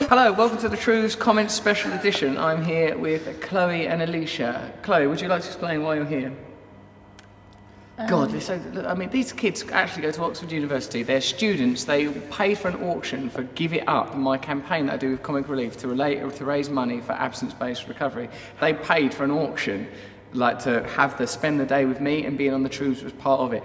Hello, welcome to the Trews Comments Special Edition. I'm here with Chloe and Alicia. Chloe, would you like to explain why you're here? God, these kids actually go to Oxford University. They're students. They paid for an auction for Give It Up, my campaign that I do with Comic Relief to raise money for absence-based recovery. They paid for an auction, to spend the day with me, and being on the Truce was part of it.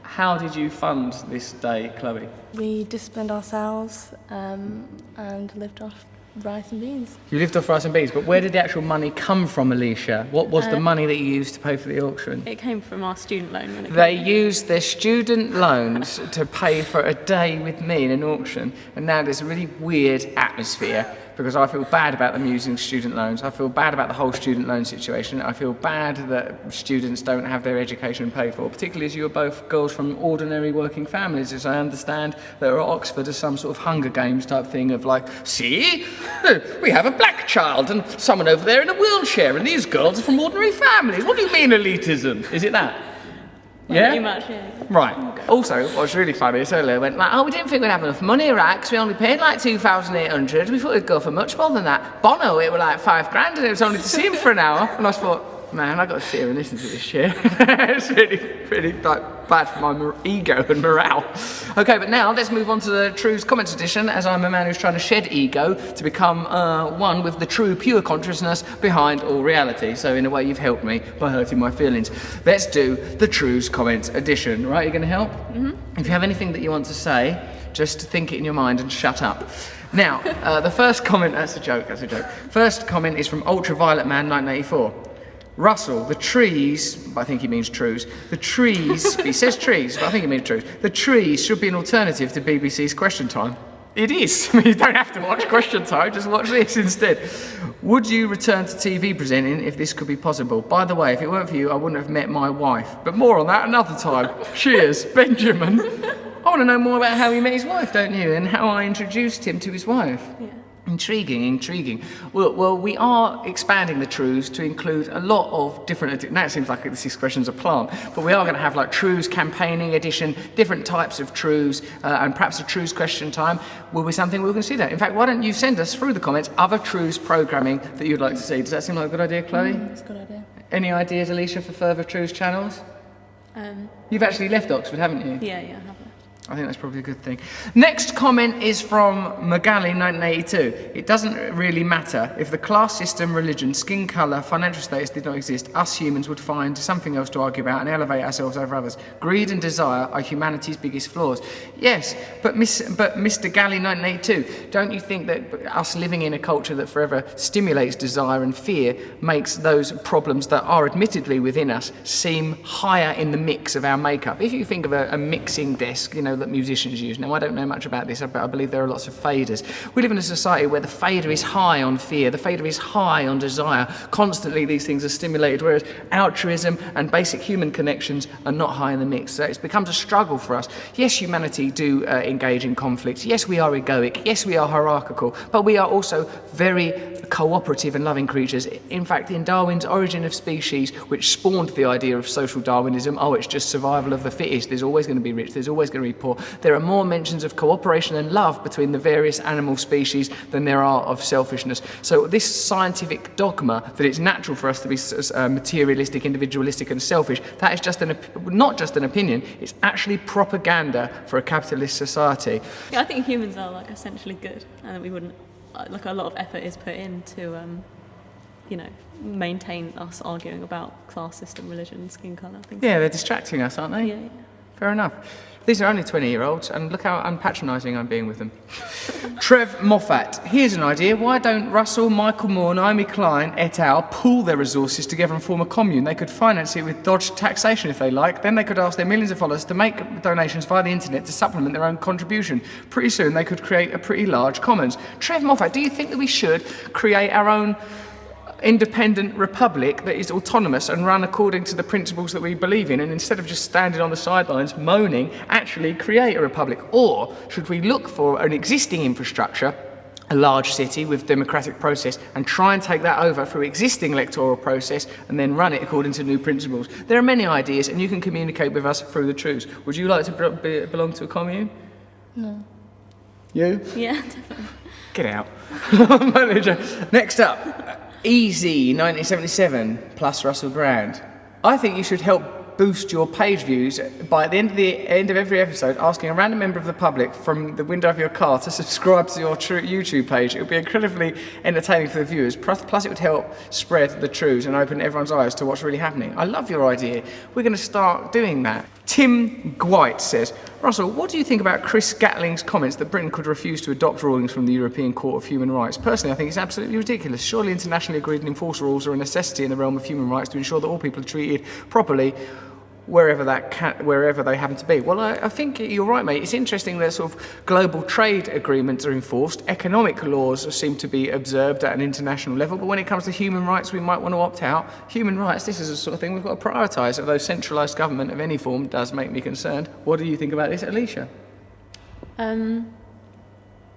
How did you fund this day, Chloe? We disciplined ourselves and lived off rice and beans. You lived off rice and beans, but where did the actual money come from, Alicia? What was the money that you used to pay for the auction? It came from our student loan. They used their student loans to pay for a day with me in an auction, and now there's a really weird atmosphere because I feel bad about them using student loans. I feel bad about the whole student loan situation. I feel bad that students don't have their education paid for, particularly as you are both girls from ordinary working families, as I understand that at Oxford is some sort of Hunger Games type thing of see, we have a black child and someone over there in a wheelchair and these girls are from ordinary families. What do you mean elitism? Is it that? Yeah? Pretty much, yeah. Right. Also, what's really funny is earlier went we didn't think we'd have enough money, right? Because we only paid 2,800. We thought we'd go for much more than that. Bono, it was $5,000 and it was only to see him for an hour. And I thought, man, I've got to sit here and listen to this shit. It's really bad for my ego and morale. Okay, but now let's move on to the True's Comments Edition, as I'm a man who's trying to shed ego to become one with the true, pure consciousness behind all reality. So in a way, you've helped me by hurting my feelings. Let's do the True's Comments Edition. Right, you're going to help? Mm-hmm. If you have anything that you want to say, just think it in your mind and shut up. Now, the first comment, that's a joke. First comment is from Ultraviolet Man 1984. Russell, the trees, but I think he means Trews, the trees, he says trees, but I think he means Trews, the trees should be an alternative to BBC's Question Time. It is. You don't have to watch Question Time, just watch this instead. Would you return to TV presenting if this could be possible? By the way, if it weren't for you, I wouldn't have met my wife. But more on that another time. Cheers, Benjamin. I want to know more about how he met his wife, don't you? And how I introduced him to his wife. Yeah. Intriguing. Well, we are expanding the Trues to include a lot of different. Now it seems like this expression's a plant, but we are going to have Trues campaigning edition, different types of Trues, and perhaps a Trues Question Time will be something we'll consider. In fact, why don't you send us through the comments other Trues programming that you'd like to see? Does that seem like a good idea, Chloe? That's a good idea. Any ideas, Alicia, for further Trues channels? You've actually left Oxford, haven't you? Yeah, I have. I think that's probably a good thing. Next comment is from Magali 1982. It doesn't really matter. If the class system, religion, skin colour, financial status did not exist, us humans would find something else to argue about and elevate ourselves over others. Greed and desire are humanity's biggest flaws. Yes, but Mr. Galley 1982, don't you think that us living in a culture that forever stimulates desire and fear makes those problems that are admittedly within us seem higher in the mix of our makeup? If you think of a mixing desk, that musicians use. Now, I don't know much about this, but I believe there are lots of faders. We live in a society where the fader is high on fear, the fader is high on desire. Constantly these things are stimulated, whereas altruism and basic human connections are not high in the mix. So it becomes a struggle for us. Yes, humanity do engage in conflicts. Yes, we are egoic. Yes, we are hierarchical. But we are also very cooperative and loving creatures. In fact, in Darwin's Origin of Species, which spawned the idea of social Darwinism, it's just survival of the fittest. There's always going to be rich. There's always going to be poor. There are more mentions of cooperation and love between the various animal species than there are of selfishness. So this scientific dogma that it's natural for us to be materialistic, individualistic and selfish, that is just not just an opinion, it's actually propaganda for a capitalist society. Yeah, I think humans are essentially good, and that we wouldn't a lot of effort is put in to maintain us arguing about class system, religion, skin colour, things. Yeah, they're distracting us, aren't they? Yeah. Fair enough. These are only 20-year-olds, and look how unpatronising I'm being with them. Trev Moffat, here's an idea. Why don't Russell, Michael Moore, Naomi Klein, et al. Pool their resources together and form a commune? They could finance it with dodged taxation if they like. Then they could ask their millions of followers to make donations via the internet to supplement their own contribution. Pretty soon they could create a pretty large commons. Trev Moffat, do you think that we should create our own independent republic that is autonomous and run according to the principles that we believe in, and instead of just standing on the sidelines moaning, actually create a republic? Or should we look for an existing infrastructure, a large city with democratic process, and try and take that over through existing electoral process and then run it according to new principles? There are many ideas, and you can communicate with us through the Truce. Would you like to belong to a commune? No. You? Yeah, definitely. Get out. Manager. Next up, Easy 1977 plus Russell Brand. I think you should help boost your page views by the end of every episode asking a random member of the public from the window of your car to subscribe to your YouTube page. It would be incredibly entertaining for the viewers. Plus it would help spread the truths and open everyone's eyes to what's really happening. I love your idea. We're going to start doing that. Tim Gwite says, Russell, what do you think about Chris Gatling's comments that Britain could refuse to adopt rulings from the European Court of Human Rights? Personally, I think it's absolutely ridiculous. Surely internationally agreed and enforced rules are a necessity in the realm of human rights to ensure that all people are treated properly wherever they happen to be. Well, I think you're right, mate. It's interesting that sort of global trade agreements are enforced. Economic laws seem to be observed at an international level, but when it comes to human rights, we might want to opt out. Human rights, this is the sort of thing we've got to prioritise, although centralised government of any form does make me concerned. What do you think about this, Alicia?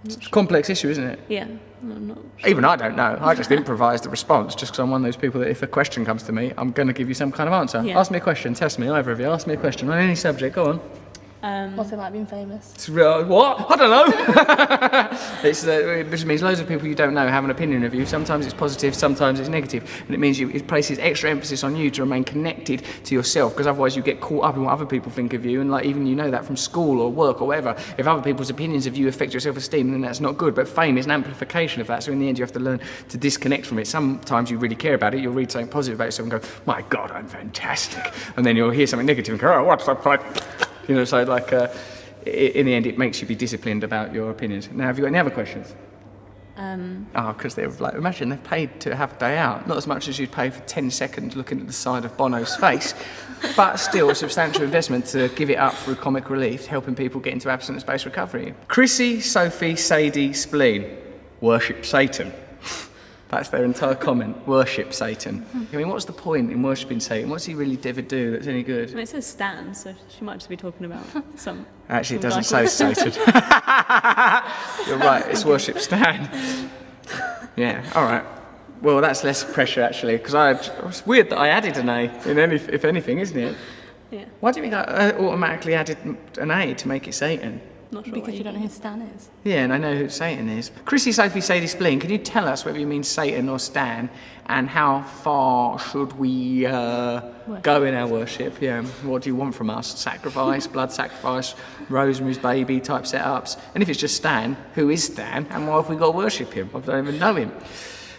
It's a complex issue, isn't it? Yeah, I'm not sure. Even I don't know. I just improvise the response just because I'm one of those people that if a question comes to me, I'm going to give you some kind of answer. Yeah. Ask me a question, test me, either of you. Ask me a question on any subject. Go on. What's it like being famous? It's what? I don't know. It just means loads of people you don't know have an opinion of you. Sometimes it's positive, sometimes it's negative. And it means it places extra emphasis on you to remain connected to yourself, because otherwise you get caught up in what other people think of you. And like even you know that from school or work or whatever. If other people's opinions of you affect your self-esteem, then that's not good. But fame is an amplification of that. So in the end you have to learn to disconnect from it. Sometimes you really care about it. You'll read something positive about yourself and go, my God, I'm fantastic. And then you'll hear something negative and go, oh, what's that point? You know, so like, in the end, it makes you be disciplined about your opinions. Now, have you got any other questions? Because they're like, imagine they've paid to have a day out. Not as much as you'd pay for 10 seconds looking at the side of Bono's face, but still a substantial investment to give it up through comic relief, helping people get into abstinence-based recovery. Chrissy, Sophie, Sadie, Spleen. Worship Satan. That's their entire comment. Worship Satan. I mean, what's the point in worshipping Satan? What's he really ever do that's any good? I mean, it says Stan, so she might just be talking about some. Actually, it some doesn't guy say called- Satan. You're right, it's worship Stan. Yeah, all right. Well, that's less pressure, actually, because it's weird that I added an A, if anything, isn't it? Yeah, Why do you think I automatically added an A to make it Satan? not sure. Because what you don't know who Stan is. Yeah, and I know who Satan is. Chrissy, Sophie, Sadie, Spleen, can you tell us whether you mean Satan or Stan, and how far should we go in our worship? Yeah, what do you want from us? Sacrifice, blood sacrifice, Rosemary's Baby type setups? And if it's just Stan, who is Stan, and why have we got to worship him? I don't even know him.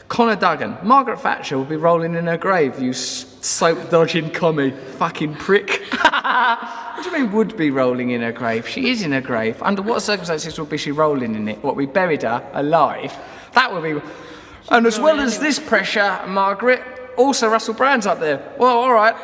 Connor Duggan, Margaret Thatcher will be rolling in her grave, you soap-dodging commie. Fucking prick. What do you mean would be rolling in her grave? She is in her grave. Under what circumstances would be she rolling in it? What, we buried her alive? That would be... And as well as this pressure, Margaret, also Russell Brand's up there. Well, all right,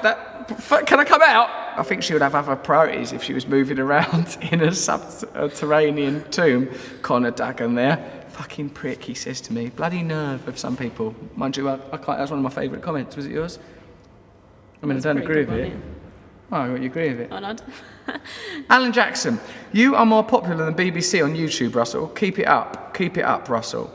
can I come out? I think she would have other priorities if she was moving around in a subterranean tomb. Connor Duggan there. Fucking prick, he says to me. Bloody nerve of some people. Mind you, that was one of my favourite comments. Was it yours? I mean, I don't agree with it. Oh, you agree with it? Oh, no. Alan Jackson, you are more popular than BBC on YouTube, Russell. Keep it up. Keep it up, Russell.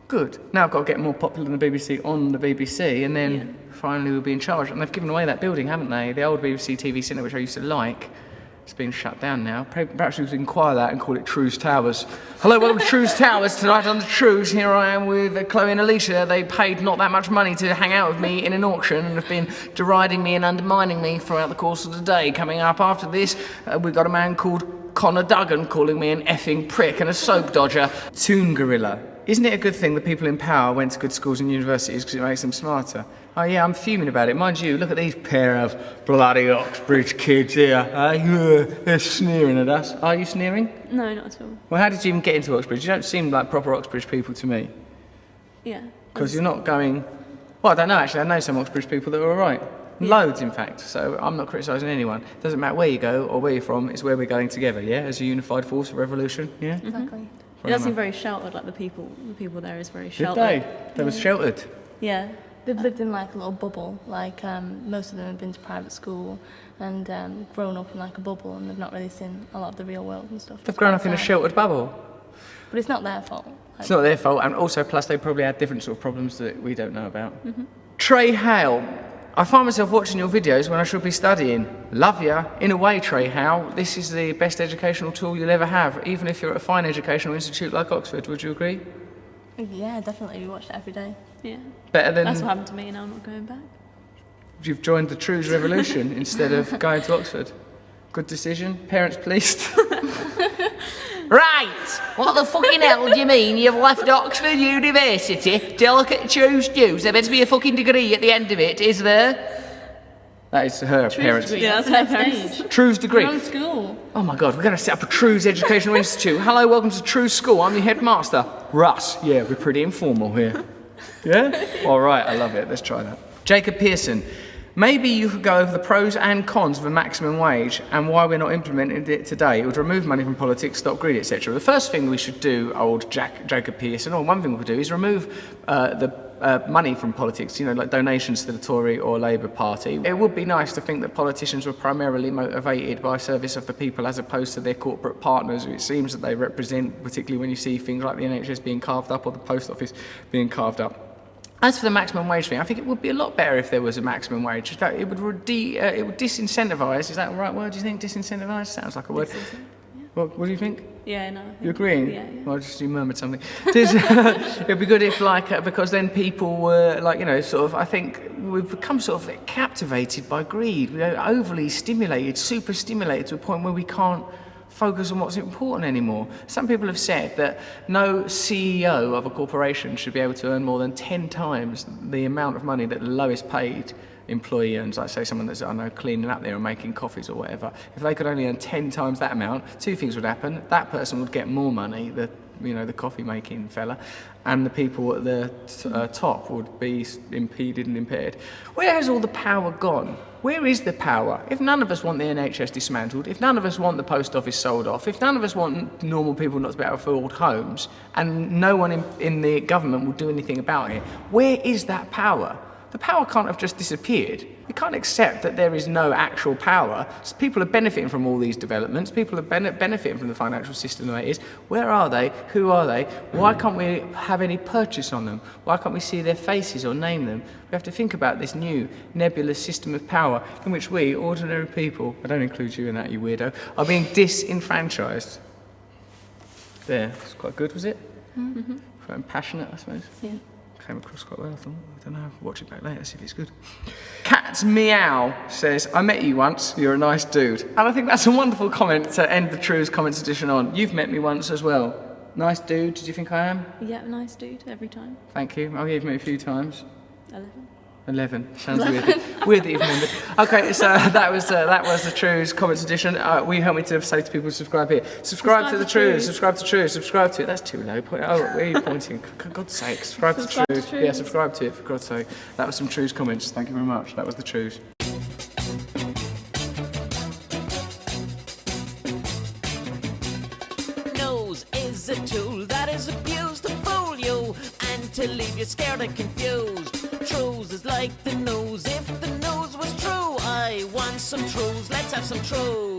Good. Now I've got to get more popular than the BBC on the BBC, and then finally we'll be in charge. And they've given away that building, haven't they? The old BBC TV Centre, which I used to like. It's been shut down now. Perhaps we could inquire that and call it Trews Towers. Hello, welcome to Trews Towers. Tonight on the Trews, here I am with Chloe and Alicia. They paid not that much money to hang out with me in an auction and have been deriding me and undermining me throughout the course of the day. Coming up after this, we've got a man called Connor Duggan calling me an effing prick and a soap dodger. Toon Gorilla. Isn't it a good thing that people in power went to good schools and universities because it makes them smarter? Oh yeah, I'm fuming about it. Mind you, look at these pair of bloody Oxbridge kids here. They're sneering at us. Are you sneering? No, not at all. Well, how did you even get into Oxbridge? You don't seem like proper Oxbridge people to me. Yeah. Because you're not going... Well, I don't know, actually. I know some Oxbridge people that are all right. Loads, in fact. So I'm not criticising anyone. It doesn't matter where you go or where you're from. It's where we're going together, yeah? As a unified force of revolution, yeah? Exactly. It does seem very sheltered, like the people there is very Did sheltered. they? They were sheltered. Yeah. They've lived in like a little bubble. Like most of them have been to private school and grown up in like a bubble, and they've not really seen a lot of the real world and stuff. They've grown up in a sheltered bubble. But it's not their fault. It's not their fault, and also plus they probably had different sort of problems that we don't know about. Trey Hale, I find myself watching your videos when I should be studying. Love ya. In a way, Trey Howe, this is the best educational tool you'll ever have, even if you're at a fine educational institute like Oxford. Would you agree? Yeah, definitely. We watch it every day. Yeah. Better than... That's what happened to me, and I'm not going back. You've joined the Trews revolution instead of going to Oxford. Good decision. Parents pleased. Right! What the fucking hell do you mean you've left Oxford University to look at Truce News? There better be a fucking degree at the end of it, is there? That is her parents. Yeah, that's her parents. Truce degree. Wrong school. Oh my God, we're going to set up a Trews Educational Institute. Hello, welcome to Trews School. I'm the headmaster. Russ. Yeah, we're pretty informal here. Yeah? All right, I love it. Let's try that. Jacob Pearson. Maybe you could go over the pros and cons of a maximum wage and why we're not implementing it today. It would remove money from politics, stop greed, etc. The first thing we should do, old Jacob Pearson, or one thing we could do, is remove the money from politics, like donations to the Tory or Labour Party. It would be nice to think that politicians were primarily motivated by service of the people as opposed to their corporate partners, who it seems that they represent, particularly when you see things like the NHS being carved up or the post office being carved up. As for the maximum wage thing, I think it would be a lot better if there was a maximum wage. It would disincentivise. Is that the right word? Do you think disincentivise? Sounds like a word. Yeah. What do you think? Yeah, no. You're agreeing? Yeah. Well, you murmured something. It'd be good if, because then people were, I think we've become sort of captivated by greed. We're overly stimulated, super stimulated to a point where we can't focus on what's important anymore. Some people have said that no CEO of a corporation should be able to earn more than 10 times the amount of money that the lowest paid employee earns. Like say someone that's, cleaning up there and making coffees or whatever. If they could only earn 10 times that amount, two things would happen. That person would get more money, the coffee making fella, and the people at the top would be impeded and impaired. Where has all the power gone? Where is the power? If none of us want the NHS dismantled, if none of us want the post office sold off, if none of us want normal people not to be able to afford homes, and no one in the government will do anything about it, where is that power? The power can't have just disappeared. We can't accept that there is no actual power. So people are benefiting from all these developments. People are benefiting from the financial system the way it is. Where are they? Who are they? Why can't we have any purchase on them? Why can't we see their faces or name them? We have to think about this new nebulous system of power in which we, ordinary people, I don't include you in that, you weirdo, are being disenfranchised. There, it's quite good, was it? Mm-hmm. Quite passionate, I suppose. Yeah. Came across quite well, I thought. I don't know, watch it back later, see if it's good. Cat's Meow says, I met you once, you're a nice dude. And I think that's a wonderful comment to end the Trews Comments edition on. You've met me once as well. Nice dude, did you think I am? Yeah, nice dude, every time. Thank you, you've met me a few times. 11. Sounds weird. Weird that you've remembered. Okay, so that was the Trews Comments edition. Will you help me to say to people to subscribe here? Subscribe to the Trews, subscribe to Trews, subscribe to it. That's too low. Where are you pointing? For God's sake, subscribe to Trews. Yeah, subscribe to it, for God's sake. That was some Trews Comments. Thank you very much. That was the Trews. Nose is a tool that is abused to fool you and to leave you scared and confused. Trues is like the nose. If the nose was true, I want some trues. Let's have some trues.